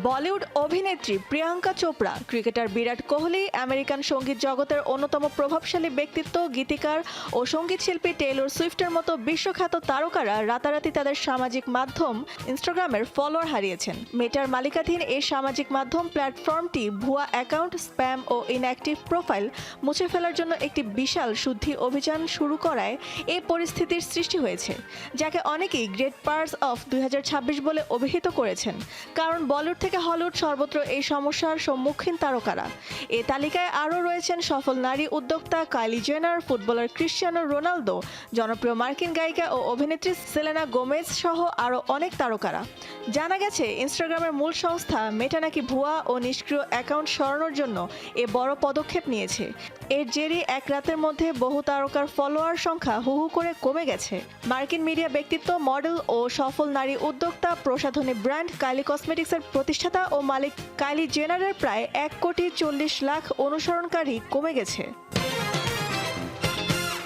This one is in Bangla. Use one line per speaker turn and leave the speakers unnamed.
বলিউড অভিনেত্রী প্রিয়াঙ্কা চোপড়া, ক্রিকেটার বিরাট কোহলি, আমেরিকান সঙ্গীত জগতের অন্যতম প্রভাবশালী ব্যক্তিত্ব গীতিকার ও সঙ্গীতশিল্পী টেইলর সুইফটের মতো বিশ্বখ্যাত তারকারা রাতারাতি তাদের সামাজিক মাধ্যম ইনস্টাগ্রামের ফলোয়ার হারিয়েছেন। মেটার মালিকাধীন এই সামাজিক মাধ্যম প্ল্যাটফর্মটি ভুয়া অ্যাকাউন্ট, স্প্যাম ও ইনঅ্যাক্টিভ প্রোফাইল মুছে ফেলার জন্য একটি বিশাল শুদ্ধি অভিযান শুরু করায় এই পরিস্থিতির সৃষ্টি হয়েছে, যাকে অনেকেই গ্রেট পার্স অফ 2026 বলে অভিহিত করেছেন। কারণ বলিউড থেকে হলিউড সর্বত্র এই সমস্যার সম্মুখীন তারকারা। এ তালিকায় আরও রয়েছেন সফল নারী উদ্যোক্তা কাইলি জেনার, ফুটবলার ক্রিশ্চিয়ানো রোনালদো, জনপ্রিয় মার্কিন গায়িকা ও অভিনেত্রী সেলেনা গোমেজ সহ আরও অনেক তারকারা। জানা গেছে, ইনস্টাগ্রামের মূল সংস্থা মেটা নাকি ভুয়া ও নিষ্ক্রিয় অ্যাকাউন্ট সরানোর জন্য এ বড় পদক্ষেপ নিয়েছে। এর জেরে এক রাতের মধ্যে বহু তারকার ফলোয়ার সংখ্যা হু হু করে কমে গেছে। মার্কিন মিডিয়া ব্যক্তিত্ব, মডেল ও সফল নারী উদ্যোক্তা, প্রসাধনী ব্র্যান্ড কাইলি কসমেটিক্সের প্রতিষ্ঠাতা ও মালিক কাইলি জেনারের প্রায় 1,40,00,000 অনুসরণকারী কমে গেছে।